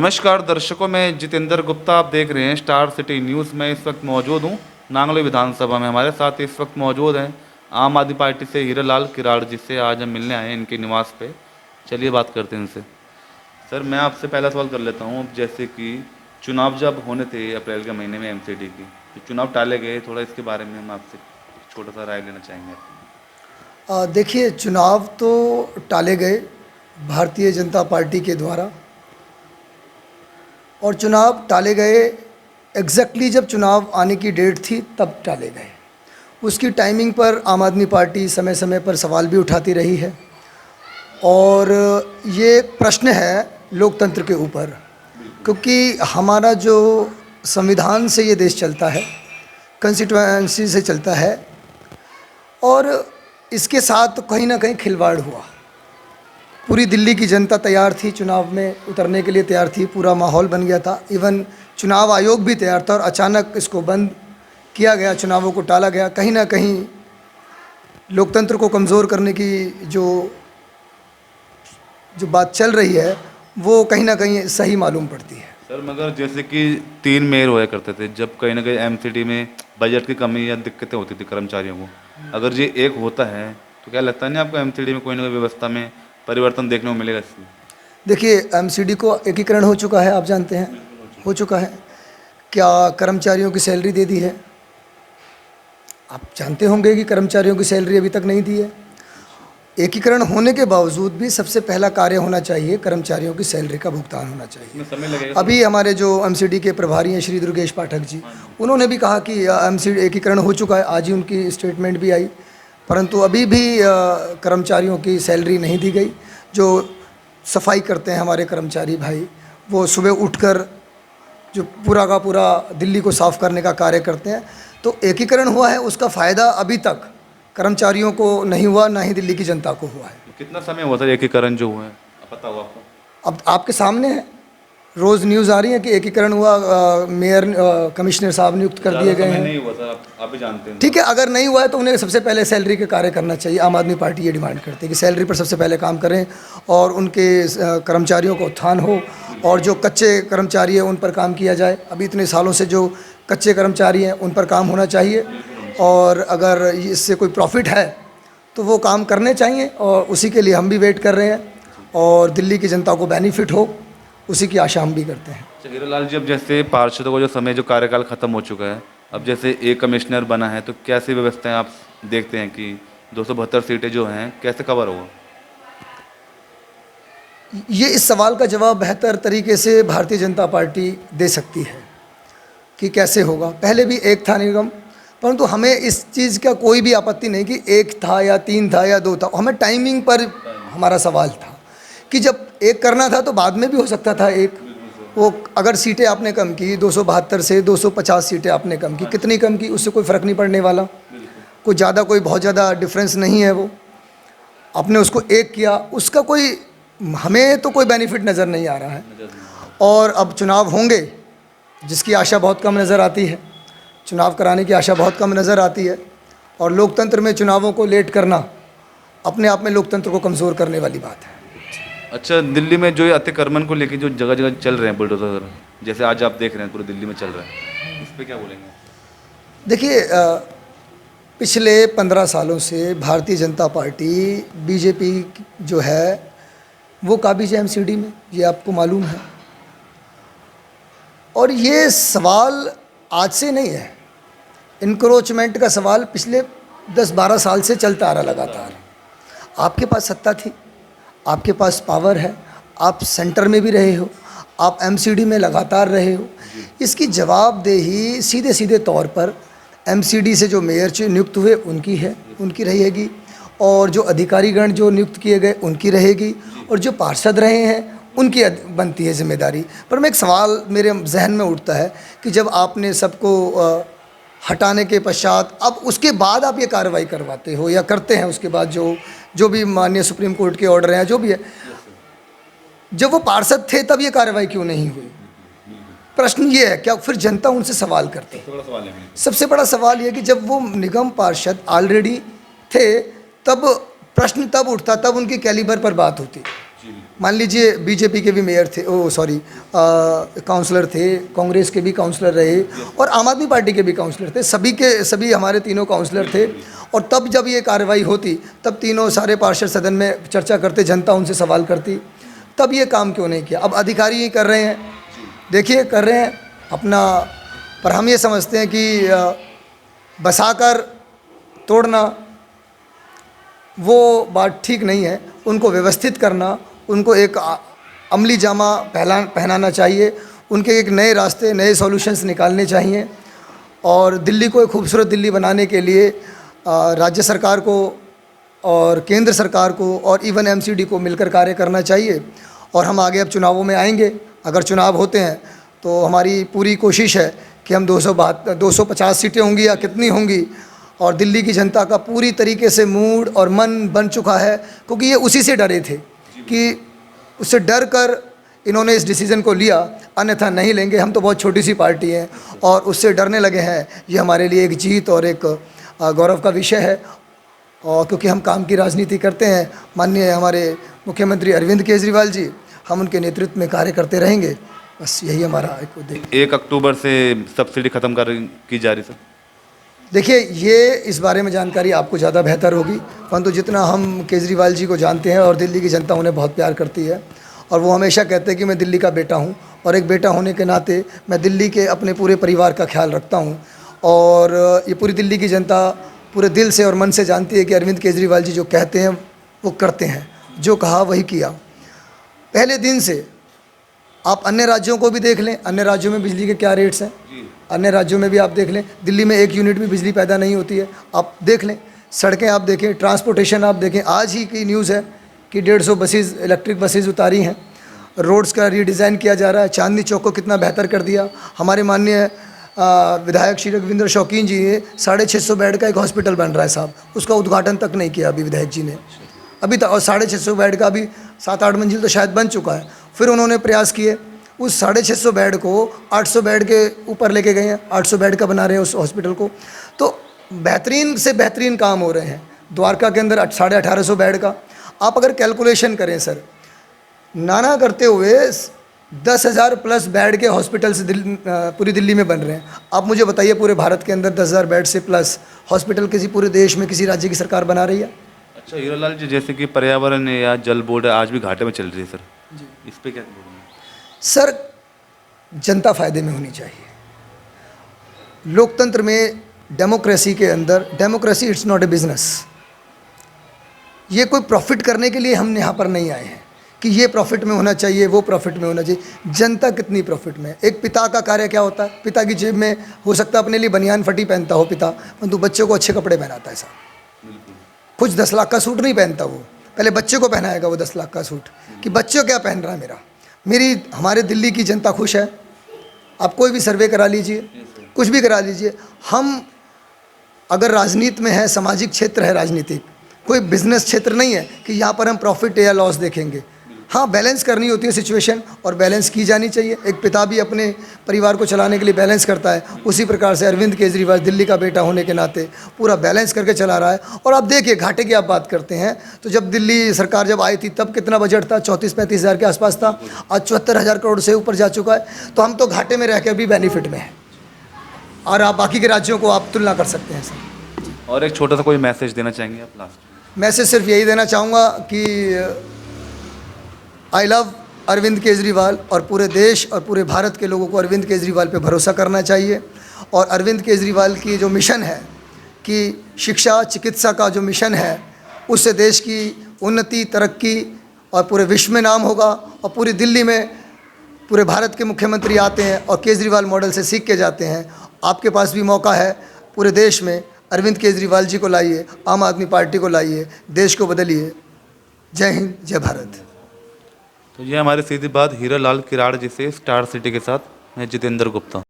नमस्कार दर्शकों, मैं जितेंद्र गुप्ता। आप देख रहे हैं स्टार सिटी न्यूज़। मैं इस वक्त मौजूद हूं नांगलोई विधानसभा में। हमारे साथ इस वक्त मौजूद हैं आम आदमी पार्टी से हीरालाल किराड़, जिससे आज हम मिलने आए हैं इनके निवास पे। चलिए बात करते हैं इनसे। सर, मैं आपसे पहला सवाल कर लेता हूं। अब जैसे कि चुनाव जब होने थे अप्रैल के महीने में एमसीडी की, तो चुनाव टाले गए, थोड़ा इसके बारे में हम आपसे छोटा सा राय लेना चाहेंगे। देखिए, चुनाव तो टाले गए भारतीय जनता पार्टी के द्वारा, और चुनाव टाले गए एग्जैक्टली जब चुनाव आने की डेट थी तब टाले गए। उसकी टाइमिंग पर आम आदमी पार्टी समय समय पर सवाल भी उठाती रही है, और ये प्रश्न है लोकतंत्र के ऊपर, क्योंकि हमारा जो संविधान से ये देश चलता है, कंस्टिट्यूएंसी से चलता है, और इसके साथ कहीं ना कहीं खिलवाड़ हुआ। पूरी दिल्ली की जनता तैयार थी, चुनाव में उतरने के लिए तैयार थी, पूरा माहौल बन गया था। इवन चुनाव आयोग भी तैयार था, और अचानक इसको बंद किया गया, चुनावों को टाला गया। कहीं ना कहीं लोकतंत्र को कमज़ोर करने की जो बात चल रही है वो कहीं ना कहीं सही मालूम पड़ती है। सर, मगर जैसे कि 3 मेयर हुआ करते थे, जब कहीं ना कहीं एमसीडी में बजट की कमी या दिक्कतें होती थी कर्मचारियों को, अगर ये एक होता है तो क्या लगता नहीं आपको एमसीडी में कोई ना कोई व्यवस्था में परिवर्तन देखने को मिलेगा इसमें? देखिए, एमसीडी को एकीकरण हो चुका है, आप जानते हैं, हो चुका है। क्या कर्मचारियों की सैलरी दे दी है? आप जानते होंगे कि कर्मचारियों की सैलरी अभी तक नहीं दी है। एकीकरण होने के बावजूद भी सबसे पहला कार्य होना चाहिए, कर्मचारियों की सैलरी का भुगतान होना चाहिए। समय लगेगा। अभी हमारे जो एमसीडी के प्रभारी हैं श्री दुर्गेश पाठक जी, उन्होंने भी कहा कि एमसीडी एकीकरण हो चुका है। आज ही उनकी स्टेटमेंट भी आई, परंतु अभी भी कर्मचारियों की सैलरी नहीं दी गई। जो सफाई करते हैं हमारे कर्मचारी भाई, वो सुबह उठकर जो पूरा का पूरा दिल्ली को साफ़ करने का कार्य करते हैं। तो एकीकरण हुआ है, उसका फ़ायदा अभी तक कर्मचारियों को नहीं हुआ, ना ही दिल्ली की जनता को हुआ है। कितना समय हुआ था एकीकरण जो हुआ है, पता हुआ आपको? अब आपके सामने है, रोज़ न्यूज़ आ रही है कि एकीकरण हुआ, मेयर कमिश्नर साहब नियुक्त कर दिए गए हैं। नहीं हुआ सर, आप भी जानते हैं। ठीक है, अगर नहीं हुआ है तो उन्हें सबसे पहले सैलरी के कार्य करना चाहिए। आम आदमी पार्टी ये डिमांड करती है कि सैलरी पर सबसे पहले काम करें, और उनके कर्मचारियों को उत्थान हो, और जो कच्चे कर्मचारी हैं उन पर काम किया जाए। अभी इतने सालों से जो कच्चे कर्मचारी हैं उन पर काम होना चाहिए, और अगर इससे कोई प्रॉफिट है तो वो काम करने चाहिए, और उसी के लिए हम भी वेट कर रहे हैं, और दिल्ली की जनता को बेनिफिट हो, उसी की आशा हम भी करते हैं। हीरालाल जी, अब जैसे पार्षदों को जो समय जो कार्यकाल खत्म हो चुका है, अब जैसे एक कमिश्नर बना है, तो कैसी व्यवस्थाएं आप देखते हैं कि 272 सीटें जो हैं कैसे कवर होगा? ये इस सवाल का जवाब बेहतर तरीके से भारतीय जनता पार्टी दे सकती है कि कैसे होगा। पहले भी एक था निगम, परंतु हमें इस चीज़ का कोई भी आपत्ति नहीं कि एक था या 3 था या 2 था। हमें टाइमिंग पर हमारा सवाल था कि जब एक करना था तो बाद में भी हो सकता था एक। वो अगर सीटें आपने कम की, 272 से 250 सीटें आपने कम की, कितनी कम की, उससे कोई फ़र्क नहीं पड़ने वाला। कोई ज़्यादा, कोई बहुत ज़्यादा डिफरेंस नहीं है। वो आपने उसको एक किया, उसका कोई, हमें तो कोई बेनिफिट नज़र नहीं आ रहा है। और अब चुनाव होंगे जिसकी आशा बहुत कम नज़र आती है, चुनाव कराने की आशा बहुत कम नज़र आती है, और लोकतंत्र में चुनावों को लेट करना अपने आप में लोकतंत्र को कमज़ोर करने वाली बात है। अच्छा, दिल्ली में जो अतिक्रमण को लेकर जो जगह जगह चल रहे हैं बुलडोजर, जैसे आज आप देख रहे हैं पूरी दिल्ली में चल रहा है, इस पर क्या बोलेंगे? देखिए, पिछले 15 सालों से भारतीय जनता पार्टी, बीजेपी जो है वो काबिज है एमसीडी में, ये आपको मालूम है। और ये सवाल आज से नहीं है, इंक्रोचमेंट का सवाल पिछले 10-12 साल से चलता आ रहा लगातार। आपके पास सत्ता थी, आपके पास पावर है, आप सेंटर में भी रहे हो, आप एमसीडी में लगातार रहे हो। इसकी जवाबदेही सीधे सीधे तौर पर एमसीडी से जो मेयर नियुक्त हुए उनकी है, उनकी रहेगी, और जो अधिकारीगण जो नियुक्त किए गए उनकी रहेगी, और जो पार्षद रहे हैं उनकी बनती है जिम्मेदारी। पर मैं एक सवाल मेरे जहन में उठता है कि जब आपने सबको हटाने के पश्चात, अब उसके बाद आप ये कार्रवाई करवाते हो या करते हैं, उसके बाद जो भी माननीय सुप्रीम कोर्ट के ऑर्डर हैं, जो भी है, जब वो पार्षद थे तब ये कार्रवाई क्यों नहीं हुई? प्रश्न ये है, क्या फिर जनता उनसे सवाल करती है? सबसे बड़ा सवाल ये कि जब वो निगम पार्षद ऑलरेडी थे, तब प्रश्न तब उठता, तब उनकी कैलिबर पर बात होती। मान लीजिए बीजेपी के भी मेयर थे, ओ सॉरी काउंसलर थे, कांग्रेस के भी काउंसलर रहे और आम आदमी पार्टी के भी काउंसलर थे, सभी के सभी हमारे तीनों काउंसलर थे। और तब जब ये कार्रवाई होती तब तीनों सारे पार्षद सदन में चर्चा करते, जनता उनसे सवाल करती, तब ये काम क्यों नहीं किया। अब अधिकारी ही कर रहे हैं, देखिए कर रहे हैं अपना, पर हम ये समझते हैं कि बसाकर तोड़ना वो बात ठीक नहीं है। उनको व्यवस्थित करना, उनको एक अमली जामा पहनाना चाहिए, उनके एक नए रास्ते, नए सॉल्यूशंस निकालने चाहिए। और दिल्ली को एक खूबसूरत दिल्ली बनाने के लिए राज्य सरकार को और केंद्र सरकार को और इवन एमसीडी को मिलकर कार्य करना चाहिए। और हम आगे अब चुनावों में आएंगे, अगर चुनाव होते हैं तो हमारी पूरी कोशिश है कि हम 250 सीटें होंगी या कितनी होंगी, और दिल्ली की जनता का पूरी तरीके से मूड और मन बन चुका है, क्योंकि ये उसी से डरे थे कि उससे डर कर इन्होंने इस डिसीज़न को लिया, अन्यथा नहीं लेंगे। हम तो बहुत छोटी सी पार्टी हैं और उससे डरने लगे हैं। ये हमारे लिए एक जीत और एक गौरव का विषय है, और क्योंकि हम काम की राजनीति करते हैं। माननीय हमारे मुख्यमंत्री अरविंद केजरीवाल जी, हम उनके नेतृत्व में कार्य करते रहेंगे, बस यही हमारा एक उद्देश्य। 1 अक्टूबर से सब्सिडी ख़त्म की जा रही सर। देखिए, ये इस बारे में जानकारी आपको ज़्यादा बेहतर होगी, परंतु जितना हम केजरीवाल जी को जानते हैं और दिल्ली की जनता उन्हें बहुत प्यार करती है, और वो हमेशा कहते हैं कि मैं दिल्ली का बेटा हूँ, और एक बेटा होने के नाते मैं दिल्ली के अपने पूरे परिवार का ख्याल रखता हूँ। और ये पूरी दिल्ली की जनता पूरे दिल से और मन से जानती है कि अरविंद केजरीवाल जी जो कहते हैं वो करते हैं, जो कहा वही किया। पहले दिन से आप अन्य राज्यों को भी देख लें, अन्य राज्यों में बिजली के क्या रेट्स हैं, अन्य राज्यों में भी आप देख लें। दिल्ली में 1 यूनिट भी बिजली पैदा नहीं होती है, आप देख लें। सड़कें आप देखें, ट्रांसपोर्टेशन आप देखें। आज ही की न्यूज़ है कि 150 बसेस, इलेक्ट्रिक बसेस उतारी हैं। रोड्स का रीडिज़ाइन किया जा रहा है, चांदनी चौक को कितना बेहतर कर दिया। हमारे माननीय विधायक श्री रघुविंदर शौकीन जी ने 650 बेड का एक हॉस्पिटल बन रहा है साहब, उसका उद्घाटन तक नहीं किया अभी विधायक जी ने अभी तक। और 650 बेड का भी 7-8 मंजिल तो शायद बन चुका है। फिर उन्होंने प्रयास किए, उस 650 बेड को 800 बेड के ऊपर लेके गए हैं, 800 बेड का बना रहे हैं उस हॉस्पिटल को। तो बेहतरीन से बेहतरीन काम हो रहे हैं। द्वारका के अंदर 1850 बेड का आप अगर कैलकुलेशन करें सर, नाना करते हुए 10,000 प्लस बेड के हॉस्पिटल्स पूरी दिल्ली में बन रहे हैं। आप मुझे बताइए, पूरे भारत के अंदर 10,000 बेड से प्लस हॉस्पिटल किसी पूरे देश में किसी राज्य की सरकार बना रही है? अच्छा हीरालाल जी, जैसे कि पर्यावरण या जल बोर्ड आज भी घाटे में चल रही है सर जी, इस पे क्या बोलेंगे? सर, जनता फ़ायदे में होनी चाहिए। लोकतंत्र में, डेमोक्रेसी के अंदर, democracy it's not a business. ये कोई प्रॉफिट करने के लिए हम यहाँ पर नहीं आए हैं कि ये प्रॉफिट में होना चाहिए, वो प्रॉफिट में होना चाहिए। जनता कितनी प्रॉफिट में। एक पिता का कार्य क्या होता है? पिता की जेब में हो सकता है अपने लिए बनियान फटी पहनता हो पिता, परंतु बच्चों को अच्छे कपड़े पहनाता है साहब। कुछ 10 लाख का सूट नहीं पहनता वो, पहले बच्चे को पहनाएगा वो 10 लाख का सूट, कि बच्चों क्या पहन रहा है मेरी हमारे दिल्ली की जनता खुश है। आप कोई भी सर्वे करा लीजिए, कुछ भी करा लीजिए। हम अगर राजनीति में है, सामाजिक क्षेत्र है राजनीतिक, कोई बिजनेस क्षेत्र नहीं है कि यहाँ पर हम प्रॉफिट या लॉस देखेंगे। हाँ, बैलेंस करनी होती है सिचुएशन, और बैलेंस की जानी चाहिए। एक पिता भी अपने परिवार को चलाने के लिए बैलेंस करता है, उसी प्रकार से अरविंद केजरीवाल दिल्ली का बेटा होने के नाते पूरा बैलेंस करके चला रहा है। और आप देखिए, घाटे की आप बात करते हैं तो जब दिल्ली सरकार जब आई थी तब कितना बजट था? 34-35 हज़ार के आसपास था, आज 74,000 करोड़ से ऊपर जा चुका है। तो हम तो घाटे में रह कर भी बेनिफिट में हैं, और आप बाकी के राज्यों को आप तुलना कर सकते हैं सर। और एक छोटा सा कोई मैसेज देना चाहेंगे आप लास्ट में? मैसेज सिर्फ यही देना चाहूँगा कि आई लव अरविंद केजरीवाल, और पूरे देश और पूरे भारत के लोगों को अरविंद केजरीवाल पे भरोसा करना चाहिए। और अरविंद केजरीवाल की जो मिशन है कि शिक्षा चिकित्सा का जो मिशन है, उससे देश की उन्नति, तरक्की और पूरे विश्व में नाम होगा। और पूरी दिल्ली में पूरे भारत के मुख्यमंत्री आते हैं और केजरीवाल मॉडल से सीख के जाते हैं। आपके पास भी मौका है, पूरे देश में अरविंद केजरीवाल जी को लाइए, आम आदमी पार्टी को लाइए, देश को बदलिए। जय हिंद, जय भारत। तो ये हमारी सीधी बात हीरालाल किराड़ जी से, स्टार सिटी के साथ। मैं जितेंद्र गुप्ता।